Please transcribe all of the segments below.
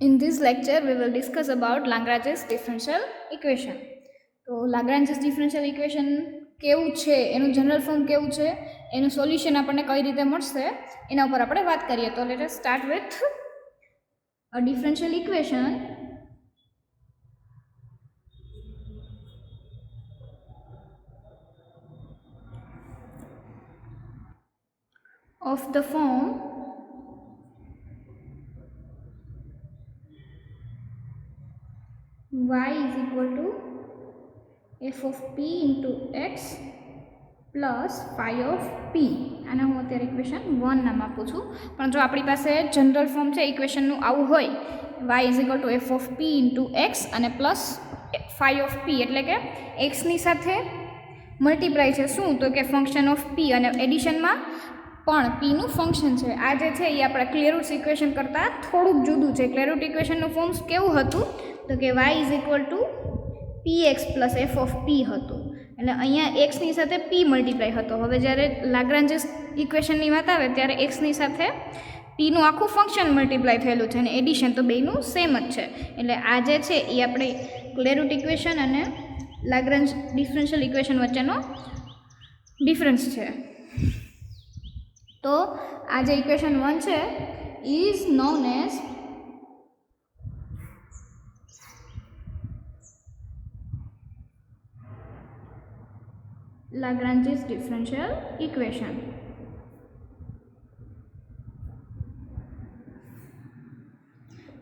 In this lecture, we will discuss about Lagrange's differential equation. તો Lagrange's differential equation કેવું છે, એનું general form કેવું છે, એનું સોલ્યુશન આપણને કઈ રીતે મળશે એના ઉપર આપણે વાત કરીએ. તો let us start with a differential equation of the form y is equal to f of p into x plus phi of p. આને હું અત્યારે ઇક્વેશન 1 નામ આપું છું, પણ જો આપણી પાસે જનરલ ફોર્મ છે ઇક્વેશનનું આવું હોય y is equal two f of p into x અને પ્લસ phi of p, એટલે કે એક્સની સાથે મલ્ટીપ્લાય છે શું, તો કે ફંક્શન ઓફ p અને એડિશનમાં પણ પીનું ફંક્શન છે. આ જે છે એ આપણા ક્લેરુટ્સ ઇક્વેશન કરતાં થોડુંક જુદું છે. ક્લેરુટ ઇક્વેશનનું ફોર્મ કેવું હતું, તો કે y is equal two px plus f of p હતું, એટલે અહીંયા એક્સની સાથે p મલ્ટીપ્લાય હતો. હવે જ્યારે લાગ્રાન્જેસ ઇક્વેશનની વાત આવે ત્યારે એક્સની સાથે પીનું આખું ફંક્શન મલ્ટીપ્લાય થયેલું છે અને એડિશન તો બેયનું સેમ જ છે. એટલે આ જે છે એ આપણે ક્લેરુટ ઇક્વેશન અને લાગ્રાન્જ ડિફરન્શિયલ ઇક્વેશન વચ્ચેનો ડિફરન્સ છે. તો આ જે ઇક્વેશન 1 છે is known as Lagrange's differential equation.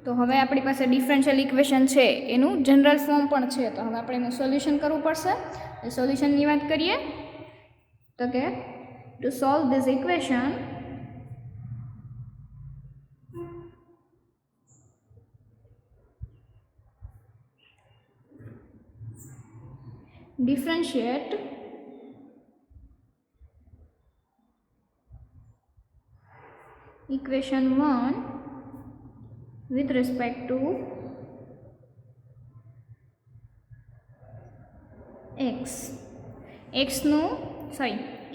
તો હવે આપણી પાસે ડિફરન્શિયલ ઇક્વેશન છે એનું જનરલ ફોર્મ પણ છે, તો હવે આપણે એનું સોલ્યુશન કરવું પડશે. એ સોલ્યુશનની વાત કરીએ તો કે to solve this equation differentiate equation 1 with respect to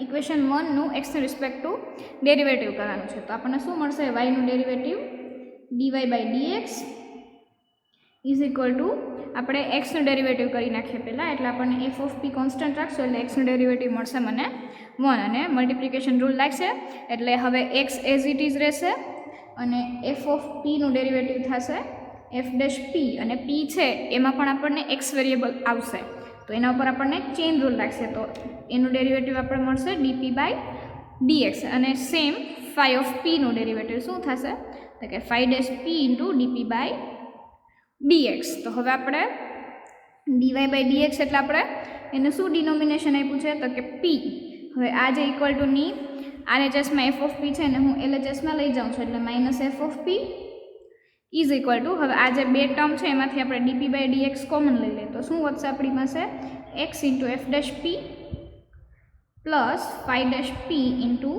equation 1 નું x રિસ્પેક્ટ ટુ ડેરિવેટિવ કરવાનું છે. તો આપણને શું મળશે, y નું derivative dy by dx is equal two આપણે એક્સનું ડેરિવેટિવ કરી નાખીએ પહેલાં, એટલે આપણને એફ ઓફ પી કોન્સ્ટન્ટ રાખશું એટલે એક્સનું ડેરિવેટિવ મળશે મને 1 અને મલ્ટિપ્લિકેશન રૂલ લાગશે એટલે હવે એક્સ એઝ ઇટ ઇઝ રહેશે અને એફ ઓફ પીનું ડેરિવેટિવ થશે એફ ડેશ પી, અને પી છે એમાં પણ આપણને એક્સ વેરિયેબલ આવશે તો એના ઉપર આપણને ચેઇન રૂલ લાગશે. તો એનું ડેરિવેટિવ આપણે મળશે ડીપી બાય ડીએક્સ અને સેમ ફાઈ ઓફ પીનું ડેરિવેટિવ શું થશે, તો કે phi dash p into d p by dx. તો હવે આપણે dy બાય dx એટલે આપણે એને શું ડિનોમિનેશન આપ્યું છે, તો કે p. હવે આ જે ઇક્વલ ટુ ની RHSમાં f of p છે ને હું LHSમાં લઈ જાઉં છું એટલે minus f of P is equal two, હવે આ જે બે ટર્મ છે એમાંથી આપણે ડીપી બાય ડીએક્સ કોમન લઈ લઈએ તો શું વધશે આપણી પાસે x into f dash p plus phi dash p into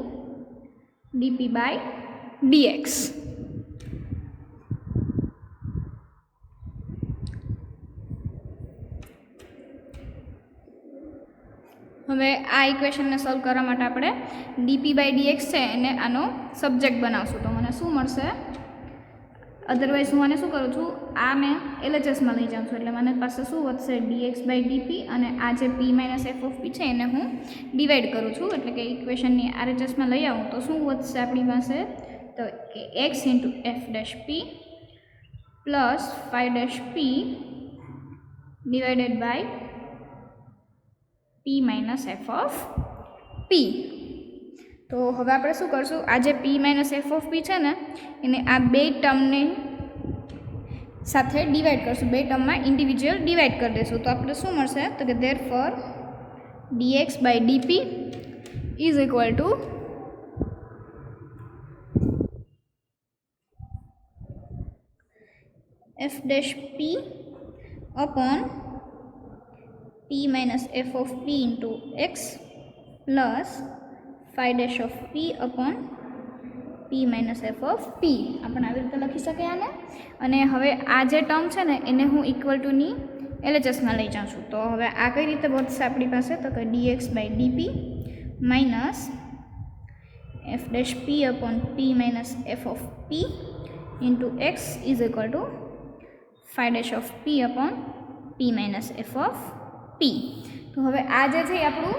d p by d x. હવે આ ઇક્વેશનને સોલ્વ કરવા માટે આપણે ડીપી બાય ડીએક્સ છે એને આનો સબ્જેક્ટ બનાવશું તો મને શું મળશે, અધરવાઇઝ હું આને શું કરું છું, આ મેં એલએચએસમાં લઈ જાઉં છું એટલે મને પાસે શું વધશે ડીએક્સ બાય ડીપી અને આ જે પી માઇનસ એફ ઓફ પી છે એને હું ડિવાઈડ કરું છું એટલે કે ઇક્વેશનની આરએચએસમાં લઈ આવું તો શું વધશે આપણી પાસે, તો કે x into f dash p plus phi dash p divided by p minus f of p. તો હવે આપણે શું કરશું, આ જે p minus f of p છે ને એને આ બે ટર્મને સાથે ડિવાઈડ કરશું, બે ટર્મમાં ઇન્ડિવિજ્યુઅલ ડિવાઈડ કરી દઈશું તો આપણે શું મળશે, તો કે therefore dx by d p is equal to f dash p upon p minus f of p into x plus phi dash of p upon p minus f of p. આપણે આવી રીતે લખી શકીએ આને. અને હવે આ જે ટર્મ છે ને એને હું ઇક્વલ ટુની એલએચએસમાં લઈ જાઉં છું તો હવે આ કઈ રીતે વધશે આપણી પાસે, તો કે dx by d p minus f dash p upon p minus f of p into x is equal to phi dash of p upon p minus f of p. તો હવે આ જે છે આપણું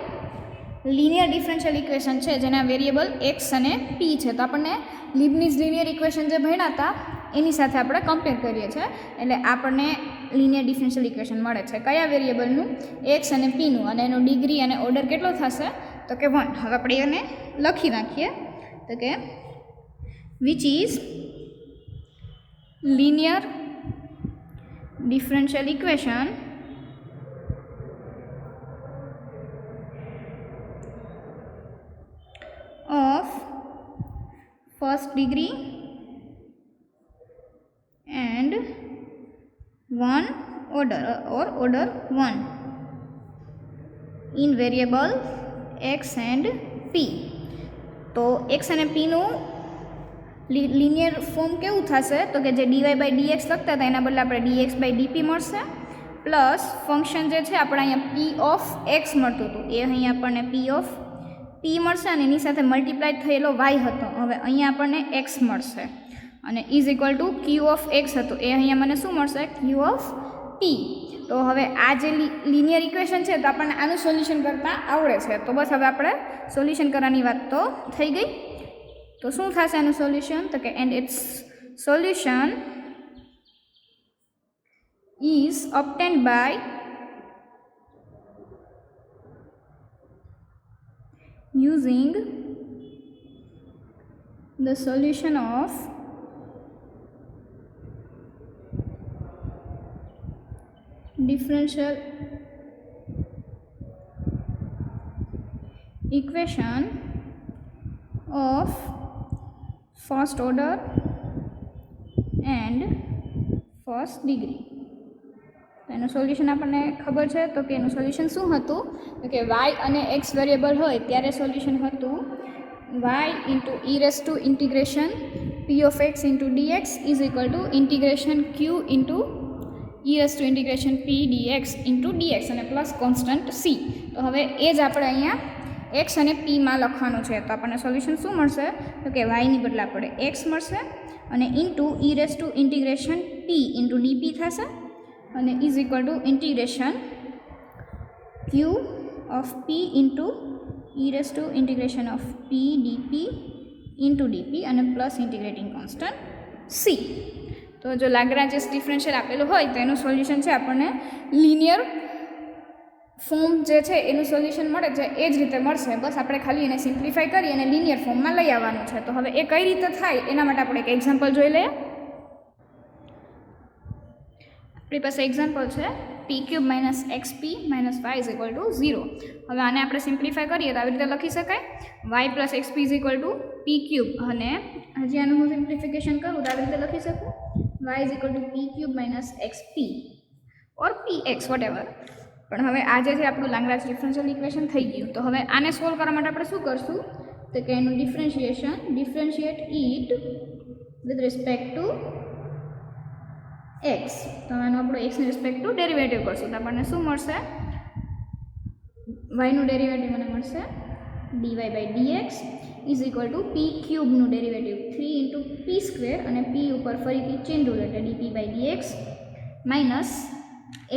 લિનિયર ડિફરન્શિયલ ઇક્વેશન છે જેના variable x અને p છે. તો આપણને લીબનીઝ લિનિયર ઇક્વેશન જે ભણ્યા હતા એની સાથે આપણે કમ્પેર કરીએ છીએ એટલે આપણને લિનિયર ડિફરન્શિયલ ઇક્વેશન મળે છે કયા વેરિયેબલનું x અને pનું અને એનો ડિગ્રી અને ઓર્ડર કેટલો થશે તો કે 1. હવે આપણે એને લખી નાખીએ તો કે which is linear differential equation of first degree and one order or order 1 in variable x and p. તો x અને p નું લિનિયર ફોર્મ કેવું થશે તો કે જે dy બાય dx લખતા હતા એના બદલે આપણે dx બાય dp મળશે પ્લસ ફંક્શન જે છે આપણે અહીંયા p ઓફ x મળતું હતું એ અહીંયા આપણને p ઓફ p મળશે અને એની સાથે મલ્ટીપ્લાય થયેલો y હતો હવે અહીંયા આપણને x મળશે અને is equal two q of x હતું એ અહીંયા મને શું મળશે q ઓફ p. તો હવે આ જે લિનિયર ઇક્વેશન છે તો આપણને આનું સોલ્યુશન કરતાં આવડે છે તો બસ હવે આપણે સોલ્યુશન કરવાની વાત તો થઈ ગઈ. તો શું થશે આનું સોલ્યુશન તો કે and its solution is obtained by using the solution of differential equation of first order and first degree. તો એનું સોલ્યુશન આપણને ખબર છે તો કે એનું સોલ્યુશન શું હતું તો કે y અને x વેરિયેબલ હોય ત્યારે સોલ્યુશન હતું y into e raise to integration p of x into dx is equal two integration q into e raise to integration p dx into dx અને પ્લસ કોન્સ્ટન્ટ c. તો હવે એ જ આપણે અહીંયા x અને p માં લખવાનું છે તો આપણને સોલ્યુશન શું મળશે તો કે y ની બદલે આપણે x મળશે અને into e raise to integration p into dp થશે અને is equal two integration q of p into e raise to integration of p dp into dp અને પ્લસ ઇન્ટિગ્રેટિંગ કોન્સ્ટન્ટ c. તો જો લાગ્રાન્જિયસ ડિફરન્શિયલ આપેલું હોય તો એનું સોલ્યુશન છે આપણને લિનિયર ફોર્મ જે છે એનું સોલ્યુશન મળે છે એ જ રીતે મળશે બસ આપણે ખાલી એને સિમ્પ્લિફાય કરી અને લિનિયર ફોર્મમાં લઈ આવવાનું છે. તો હવે એ કઈ રીતે થાય એના માટે આપણે એક એક્ઝામ્પલ જોઈ લઈએ. આપણી પાસે એક્ઝામ્પલ છે p³ - xp - y is equal two 0. હવે આને આપણે સિમ્પ્લિફાય કરીએ તો આવી રીતે લખી શકાય y + xp is equal to p³ અને હજી આનું હું સિમ્પ્લિફિકેશન કરું તો આવી રીતે લખી શકું y is equal to p³ - xp or px whatever. પણ હવે આ જે છે આપણું લાગ્રાન્જ ડિફરન્શિયલ ઇક્વેશન થઈ ગયું. તો હવે આને સોલ્વ કરવા માટે આપણે શું કરશું તો કે એનું differentiate it with respect two x. તો એનું આપણું x ની રિસ્પેક્ટ ટુ ડેરિવેટિવ કરશું તો આપણને શું મળશે y નું ડેરિવેટિવ મને મળશે dy by dx is equal to p³ નું ડેરિવેટિવ 3 × p² અને p ઉપર ફરીથી ચેન રૂલ એટલે dp by dx minus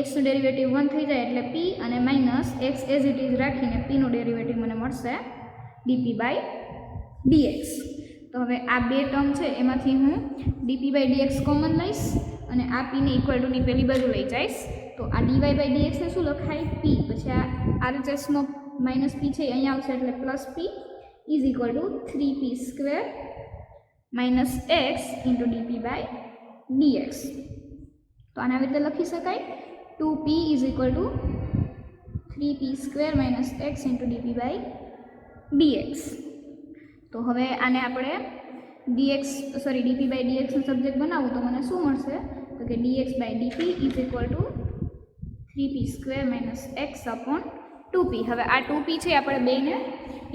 x નું ડેરિવેટિવ 1 થઈ જાય એટલે p અને minus x as it is રાખીને p નું ડેરિવેટિવ મને મળશે dp બાય dx. તો હવે આ બે ટર્મ છે એમાંથી હું dp બાય dx કોમન લઈશ અને આ p ને ઇક્વલ ટુની પેલી બાજુ લઈ જઈશ તો આ dy બાય dx ને શું લખાય p પછી આ RHS નો માઇનસ p છે અહીંયા આવશે એટલે plus p is equal to 3p² minus x into dp by dx. તો આના રીતે લખી શકાય 2p is equal to 3p² minus x into dp by dx. તો હવે આને આપણે dp બાય dx નો સબ્જેક્ટ બનાવું તો મને શું મળશે તો કે dx by dp is equal to 3p² minus x upon 2p. હવે આ 2p છે આપણે બેને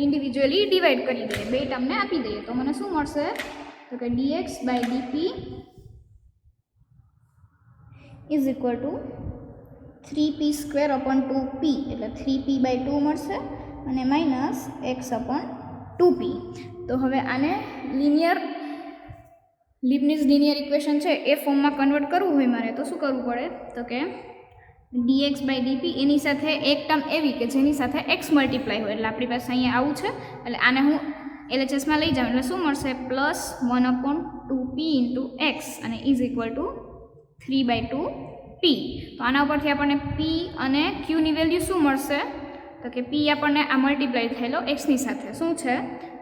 ઇન્ડિવિજ્યુઅલી ડિવાઈડ કરી દઈએ બે ટર્મને આપી દઈએ તો મને શું મળશે તો કે dx by dp is equal to 3p² upon 2p એટલે 3p બાય 2 મળશે અને માઇનસ x અપોન 2p. તો હવે આને લિનિયર લીબનીઝ લિનિયર ઇક્વેશન છે એ ફોર્મમાં કન્વર્ટ કરવું હોય મારે તો શું કરવું પડે તો કે dx બાય ડીપી એની સાથે એક ટર્મ એવી કે જેની સાથે x મલ્ટીપ્લાય હોય એટલે આપણી પાસે અહીંયા આવું છે એટલે આને હું LHSમાં લઈ જાઉં એટલે શું મળશે પ્લસ 1/2p ઇન્ટુ એક્સ અને ઇઝ ઇક્વલ ટુ 3/2p. તો આના ઉપરથી આપણને p અને qની વેલ્યુ શું મળશે તો કે p આપણને આ મલ્ટીપ્લાય થયેલો xની સાથે શું છે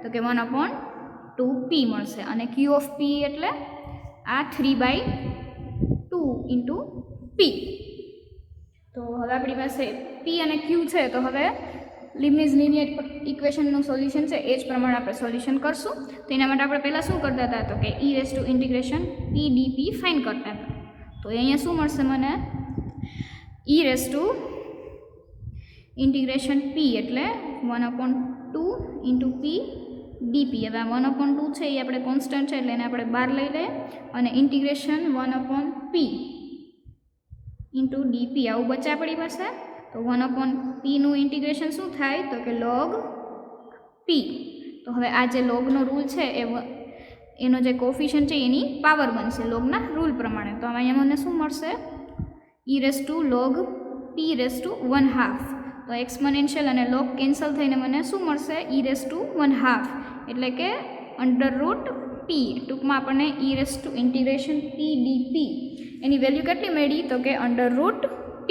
તો કે 1/2p મળશે અને q ઓફ p એટલે આ 3/2 ઇન્ટુ p. તો હવે આપણી પાસે p અને q છે તો હવે લીબનીઝ લિનિયર ઇક્વેશનનું સોલ્યુશન છે એ જ પ્રમાણે આપણે સોલ્યુશન કરશું. તો એના માટે આપણે પહેલાં શું કરતા હતા તો કે e⁻p dp ફાઇન કરતા હતા. તો અહીંયા શું મળશે મને e⁻p એટલે 1/2 ઇન્ટુ p dp. હવે આ 1/2 છે એ આપણે કોન્સ્ટન્ટ છે એટલે એને આપણે બહાર લઈ લઈએ અને ઇન્ટિગ્રેશન 1/p ઇન્ટુ dp આવું બચે આપણી પાસે. તો 1/p નું ઇન્ટિગ્રેશન શું થાય તો કે log p. તો હવે આ જે લોગનો રૂલ છે એનો જે કોફિશિયન્ટ છે એની પાવર બનશે લોગના રૂલ પ્રમાણે. તો અહીંયા મને શું મળશે e⁻log p⁻1/2. તો એક્સપોનેન્શિયલ અને લોગ કેન્સલ થઈને મને શું મળશે e⁻1/2 એટલે કે √p. ટૂંકમાં આપણને e⁻p dp એની વેલ્યુ કેટલી મળી તો કે √p.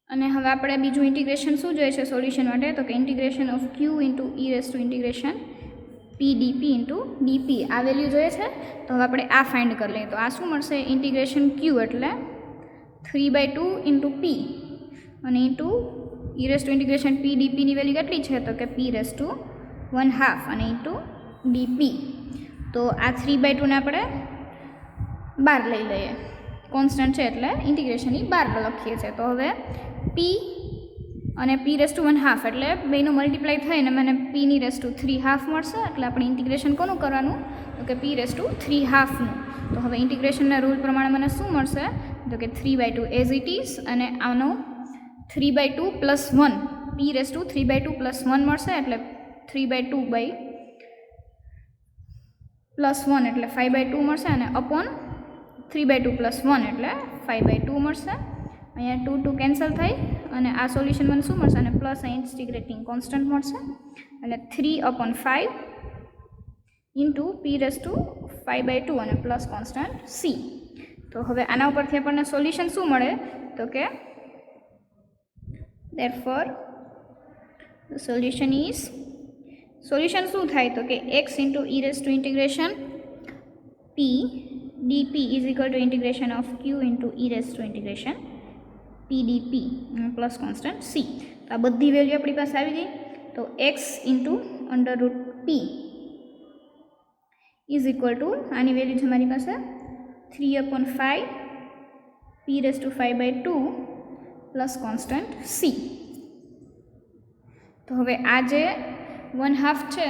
અને હવે આપણે બીજું ઇન્ટિગ્રેશન શું જોઈએ છે સોલ્યુશન માટે તો કે integration of q into e⁻p dp into dp આ વેલ્યુ જોઈએ છે. તો હવે આપણે આ ફાઇન્ડ કરી લઈએ. તો આ શું મળશે ઇન્ટિગ્રેશન q એટલે 3/2 ઇન્ટુ p અને ઇન્ટુ e⁻p dp ની વેલ્યુ કેટલી છે તો કે p⁻1/2 અને ઇન્ટુ dp. તો આ 3/2 ને આપણે બહાર લઈ લઈએ કોન્સ્ટન્ટ છે એટલે ઇન્ટિગ્રેશનની બહાર લખીએ છીએ. તો હવે p અને p⁻1/2 એટલે બેનું મલ્ટીપ્લાય થઈને મને p⁻3/2 મળશે. એટલે આપણે ઇન્ટિગ્રેશન કોનું કરવાનું તો કે p⁻3/2 નું. તો હવે ઇન્ટિગ્રેશનના રૂલ પ્રમાણે મને શું મળશે તો કે 3/2 એઝ ઇટ ઇઝ અને આનો 3/2 પ્લસ 1 p⁻3/2 પ્લસ 1 મળશે એટલે 3/2 પ્લસ 1 એટલે 5/2 મળશે અને અપોન 3/2 પ્લસ 1 એટલે 5/2 મળશે. અહીંયા 2 2 કેન્સલ થઈ અને આ સોલ્યુશન મને શું મળશે અને પ્લસ ઇન્ટિગ્રેટિંગ કોન્સ્ટન્ટ મળશે એટલે 3/5 ઇન્ટુ p⁻5/2 અને પ્લસ કોન્સ્ટન્ટ c. તો હવે આના ઉપરથી આપણને સોલ્યુશન શું મળે તો કે therefore the solution is શું થાય તો કે x into e⁻p dp is equal to integration of q into e⁻p dp plus constant c. તો આ બધી વેલ્યુ આપણી પાસે આવી ગઈ. તો x into √p is equal two આની વેલ્યુ છે મારી પાસે 3/5 p⁻5/2 પ્લસ કોન્સ્ટન્ટ c. તો હવે આ જે 1/2 છે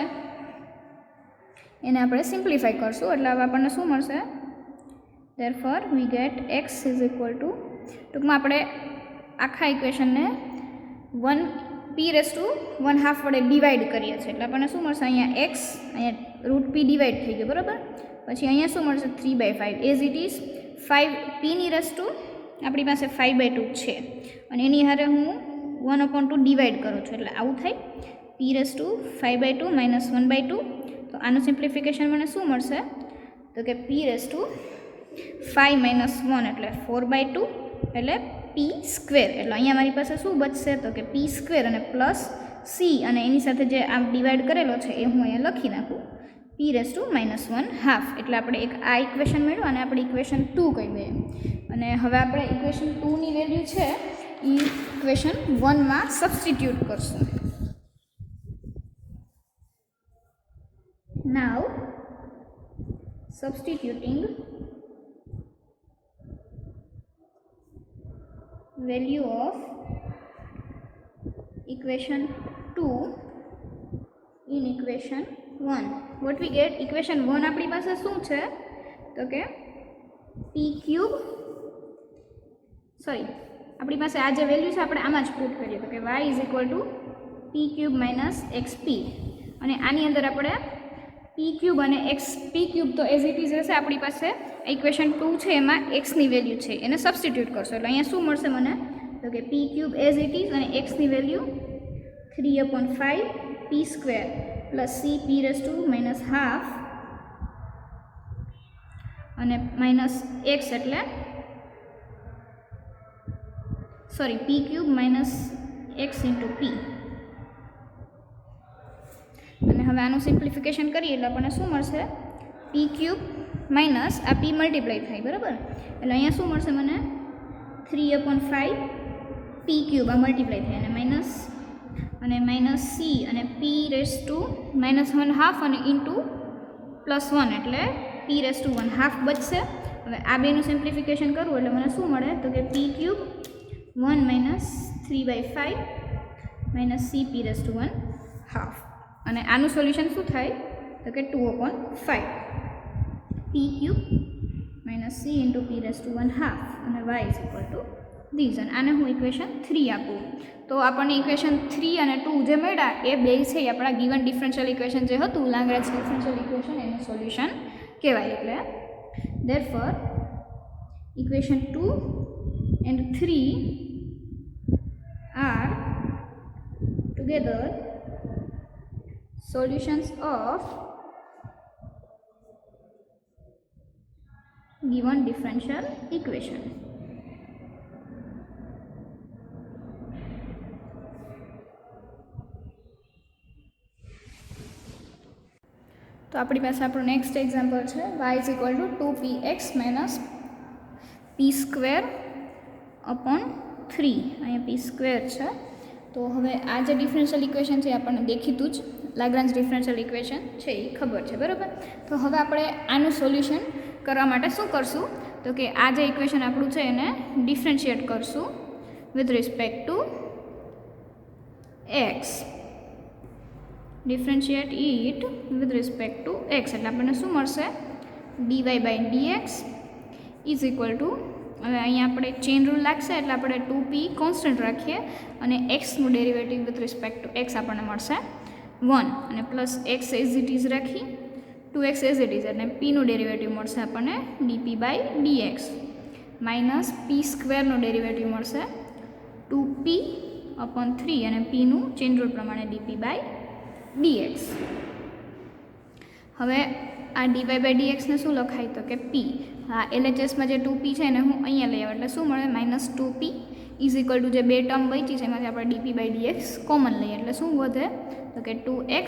એને આપણે સિમ્પ્લિફાય કરશું એટલે હવે આપણને શું મળશે therefore we get x is equal to ટૂંકમાં આપણે આખા ઇક્વેશનને p⁻1/2 વડે ડિવાઈડ કરીએ છીએ એટલે આપણને શું મળશે અહીંયા x અહીંયા √p ડિવાઈડ થઈ ગયો બરાબર. પછી અહીંયા શું મળશે 3/5 એઝ ઇટ ઇઝ 5 p⁻2 આપણી પાસે 5/2 છે અને એની હારે હું 1/2 ડિવાઈડ કરું છું એટલે આવું થાય p⁻5/2 -1/2. તો આનું સિમ્પ્લિફિકેશન મને શું મળશે તો કે p⁻5 -1 એટલે 4/2 એટલે p². એટલે અહીંયા મારી પાસે શું બચશે તો કે p² અને પ્લસ c અને એની સાથે જે આમ ડિવાઈડ કરેલો છે એ હું અહીંયા લખી નાખું p⁻1/2. એટલે આપણે એક આ ઇક્વેશન મેળવ્યું અને આપણે ઇક્વેશન 2 કહી દઈએ. અને હવે આપણે ઇક્વેશન 2 ની વેલ્યુ છે એ ઇક્વેશન 1 માં સબસ્ટિટ્યુટ કરશું. Now substituting value of equation 2 in equation 1. What we get equation 1 આપણી પાસે શું છે તો કે આપણી પાસે આ જે વેલ્યુ છે આપણે આમાં જ પુટ કરીએ તો કે y is equal to p³ - xp અને આની અંદર આપણે પી ક્યુબ અને એક્સ પી ક્યુબ તો એઝ ઇટ ઇઝ રહેશે. આપણી પાસે ઇક્વેશન 2 છે એમાં એક્સની વેલ્યુ છે એને સબસ્ટિટ્યૂટ કરશો એટલે અહીંયા શું મળશે મને તો કે P cube as it is અને એક્સની value 3/5 P square plus C P raise to minus half અને માઇનસ એક્સ એટલે sorry P cube minus X into P. અને હવે આનું સિમ્પ્લિફિકેશન કરીએ એટલે આપણને શું મળશે પી ક્યુબ માઇનસ આ પી મલ્ટીપ્લાય થાય બરાબર એટલે અહીંયા શું મળશે મને 3/5 પી ક્યુબ આ મલ્ટીપ્લાય થાય અને માઇનસ સી અને પી રેઝ ટુ -1/2 અને ઇન્ટુ +1 એટલે પી રેઝ ટુ 1/2 બચશે. હવે આ બેનું સિમ્પ્લિફિકેશન કરવું એટલે મને શું મળે તો કે P cube 1 - 3/5 minus C P raise to 1/2 અને આનું સોલ્યુશન શું થાય તો કે 2/5 P cube minus C into P raise to 1/2 અને Y is equal to this. અને આને હું ઇક્વેશન 3 આપું તો આપણને ઇક્વેશન 3 અને 2 જે મળ્યા એ બે છે એ આપણા ગિવન ડિફરન્શિયલ ઇક્વેશન જે હતું લાંગ્રેન્જ ડિફરન્શિયલ ઇક્વેશન એનું સોલ્યુશન કહેવાય. એટલે therefore equation 2 and 3 are together solutions of given differential equation. તો આપણી પાસે આપણું નેક્સ્ટ એક્ઝામ્પલ છે y is equal two 2px minus P square upon 3. અહીંયા પી સ્ક્વેર છે. તો હવે આ જે ડિફરન્શિયલ ઇક્વેશન છે આપણને દેખીતું જ લાગ્રાન્જ ડિફરન્શિયલ ઇક્વેશન છે એ ખબર છે બરાબર. તો હવે આપણે આનું સોલ્યુશન કરવા માટે શું કરશું તો કે આ જે ઇક્વેશન આપણું છે એને ડિફરન્શિએટ કરશું with respect to x. Differentiate it with respect to x એટલે આપણને શું મળશે dy/dx ઇઝ ઇક્વલ ટુ હવે અહીંયા આપણે ચેઇન રૂલ લાગશે એટલે આપણે 2p કોન્સ્ટન્ટ રાખીએ અને એક્સનું derivative with respect to X આપણને મળશે 1 અને plus X as it is રાખી 2x એઝ ઇટ ઇઝ અને પીનું ડેરિવેટિવ મળશે આપણને dp/dx માઇનસ પી સ્ક્વેરનું ડેરિવેટિવ મળશે 2p/3 અને પીનું ચેઇન રૂલ પ્રમાણે dp/dx. હવે આ dy/dx ને શું લખાય તો કે p. હા LHSમાં જે 2p છે એને હું અહીંયા લઈ આવું એટલે શું મળે -2p ઇઝ ઇક્વલ ટુ જે બે ટર્મ બચી છે એમાંથી આપણે dp/dx કોમન લઈએ એટલે શું વધે તો કે 2x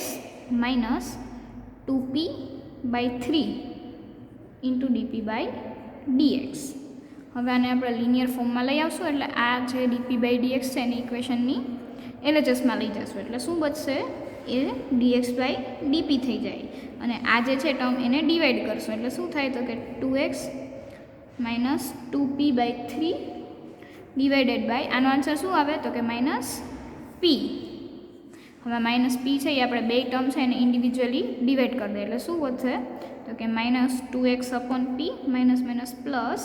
minus 2p/3 into dp/dx. હવે આને આપણે લિનિયર ફોર્મમાં લઈ આવશું એટલે આ જે dp/dx છે એની ઇક્વેશનની LHSમાં લઈ જશું એટલે શું બચશે એ dx/dp થઈ જાય અને આ જે છે ટર્મ એને ડિવાઈડ કરશું એટલે શું થાય તો કે 2x minus 2p/3 divided by આનો આન્સર શું આવે તો કે -p. હવે -p છે એ આપણે બે ટર્મ છે એને ઇન્ડિવિજ્યુઅલી ડિવાઈડ કરી દઈએ એટલે શું વધશે તો કે -2x/p માઇનસ પ્લસ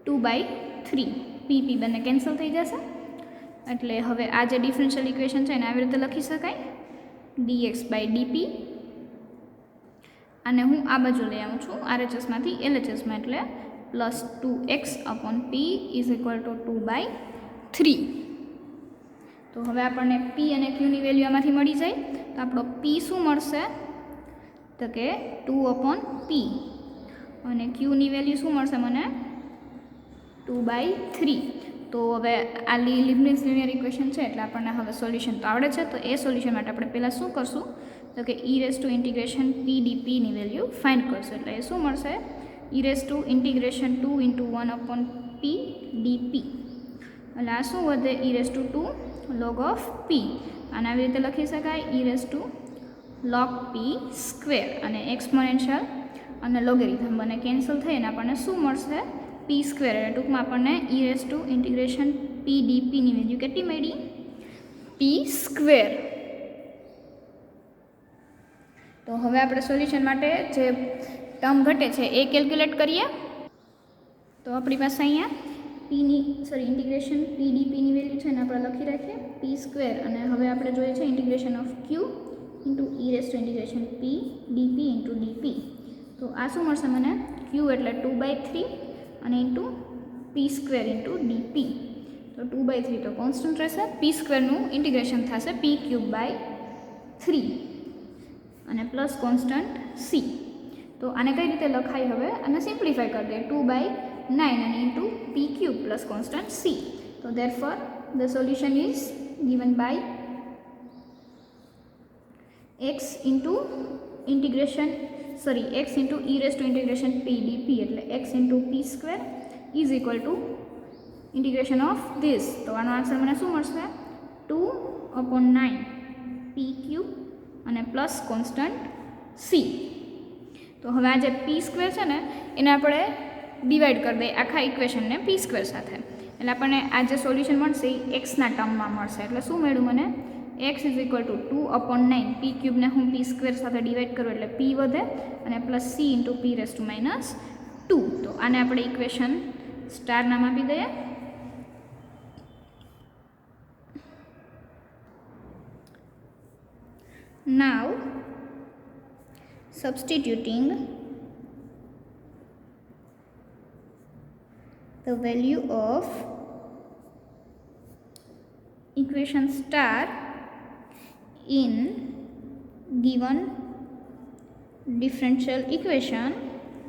2/3 p બંને કેન્સલ થઈ જશે એટલે હવે આ જે ડિફરન્શિયલ ઇક્વેશન છે એને આવી રીતે લખી શકાય dx/dp. અને હું આ બાજુ લઈ આવું છું RHSમાંથી LHSમાં એટલે +2x/p ઇઝ ઇક્વલ ટુ 2/3. તો હવે આપણને p અને qની વેલ્યુ આમાંથી મળી જાય તો આપણો p શું મળશે તો કે 2/p અને qની વેલ્યુ શું મળશે મને 2/3. તો હવે આ લીબનિઝ લિનિયર ઇક્વેશન છે એટલે આપણને હવે સોલ્યુશન તો આવડે છે. તો એ સોલ્યુશન માટે આપણે પહેલાં શું કરશું તો કે e⁻p ની વેલ્યુ ફાઇન્ડ કરશું એટલે એ શું મળશે e⁻2 × 1/p dp એટલે આ શું વધે e⁻2 log of p અને આવી રીતે લખી શકાય e⁻log p સ્ક્વેર અને એક્સપોનેન્શિયલ અને લોગેરિધમ બંને કેન્સલ થઈ અને આપણને શું મળશે p સ્ક્વેર એટલે ટૂંકમાં આપણને e⁻p dp ની વેલ્યુ કેટલી મળી p સ્ક્વેર. તો હવે આપણે સોલ્યુશન માટે જે ટર્મ ઘટે છે એ કેલ્ક્યુલેટ કરીએ તો આપણી પાસે અહીંયા ઇન્ટિગ્રેશન p dp ની વેલ્યુ છે ને આપણે લખી રાખીએ p સ્ક્વેર અને હવે આપણે જોઈએ છે integration of q into e raise to integration P DP into DP. તો આ શું મળશે મને? ક્યુ એટલે 2/3 અને ઇન્ટુ પી સ્ક્વેર ઇન્ટુ ડીપી. તો 2/3 તો કોન્સ્ટન્ટ રહેશે, પી સ્ક્વેરનું ઇન્ટિગ્રેશન થશે પી ક્યુબ બાય 3 અને પ્લસ કોન્સ્ટન્ટ સી. તો આને કઈ રીતે લખાય હવે? અને સિમ્પ્લિફાય કરી દે 2/9 અને ઇન્ટુ પી ક્યુબ પ્લસ કોન્સ્ટન્ટ સી. તો therefore the solution is given by x into e raised to integration p dp એટલે x into p square is equal to integration of this. તો આનો આન્સર મને શું મળશે? 2/9 p cube અને plus constant c. તો હવે આ જે p સ્ક્વેર છે ને એને આપણે ડિવાઈડ કરી દઈએ આખા ઇક્વેશનને p સ્ક્વેર સાથે, એટલે આપણને આ જે સોલ્યુશન મળશે એ એક્સના ટર્મમાં મળશે. એટલે શું મળ્યું મને? x ઇઝ ઇક્વલ ટુ 2/9 પી ક્યુબને હું પી સ્ક્વેર સાથે ડિવાઈડ કરું એટલે p વધે અને plus C into P race to -2. તો આને આપણે ઇક્વેશન સ્ટાર નામ આપી દઈએ. Now substituting the value of equation star in given differential equation,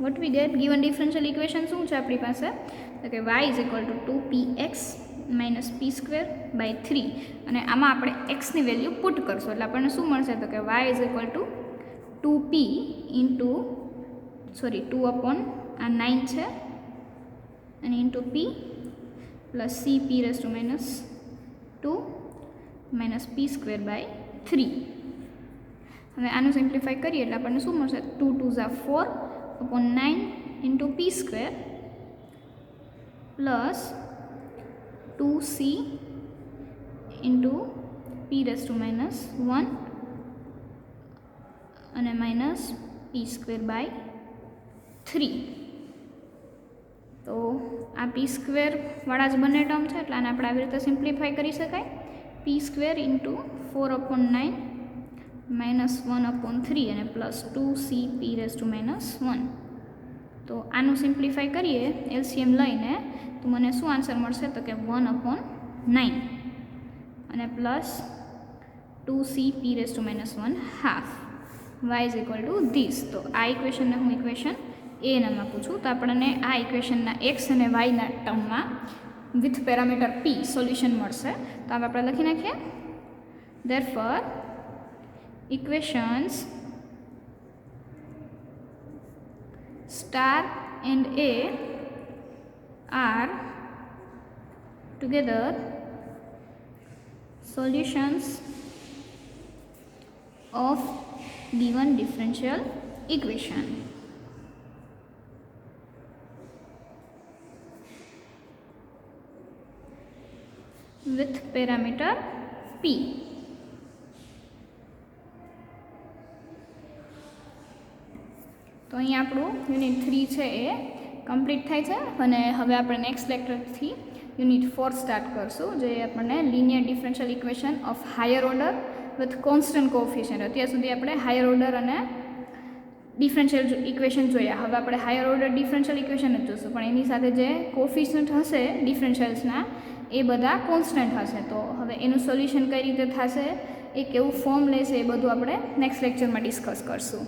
what we get? Given differential equation શું છે આપણી પાસે? તો કે y is equal to 2px minus p square by 3 અને આમાં આપણે x ની વેલ્યુ પુટ કરશું એટલે આપણને શું મળશે? તો કે y is equal to 2p into 2/9 છે અને into p plus c p raise to -2 minus p square by 3. હવે આનું સિમ્પ્લિફાય કરીએ એટલે આપણને શું મળશે? 2 2 Jha 4/9 into p square plus 2c into p raise two -1 અને માઇનસ p સ્ક્વેર બાય 3. તો આ p સ્ક્વેર વાળા જ બંને ટર્મ છે એટલે આને આપણે આવી રીતે સિમ્પ્લિફાય કરી શકાય. p સ્ક્વેર ઇન્ટુ 4/9 -1/3 અને plus 2c p raise two -1. તો આનું સિમ્પ્લિફાય કરીએ એલસીએમ લઈને તો મને શું આન્સર મળશે? તો કે 1/9 અને plus 2c p raise two -1/2. y is equal to this. તો આ ઇક્વેશનને હું ઇક્વેશન એ નામ આપું છું. તો આપણને આ ઇક્વેશનના x અને yના ટર્મમાં વિથ પેરામીટર p સોલ્યુશન મળશે. તો હવે આપણે લખી નાખીએ. therefore equations star and a are together solutions of given differential equation. With parameter p. તો અહીં આપણું યુનિટ 3 છે એ કમ્પ્લીટ થાય છે અને હવે આપણે નેક્સ્ટ લેક્ચરથી યુનિટ 4 સ્ટાર્ટ કરશું, જે આપણને linear differential equation of higher order with constant coefficient. અત્યાર સુધી આપણે હાયર ઓર્ડર અને ડિફરન્શિયલ ઇક્વેશન જોયા. હવે આપણે હાયર ઓર્ડર ડિફરન્શિયલ ઇક્વેશન જ જોઈશું, પણ એની સાથે જે કોએફિશિયન્ટ હશે ડિફરન્શિયલ્સના એ બધા કોન્સ્ટન્ટ હશે. તો હવે એનું સોલ્યુશન કઈ રીતે થશે, એ કેવું ફોર્મ લેશે, એ બધું આપણે નેક્સ્ટ લેક્ચરમાં ડિસ્કસ કરશું.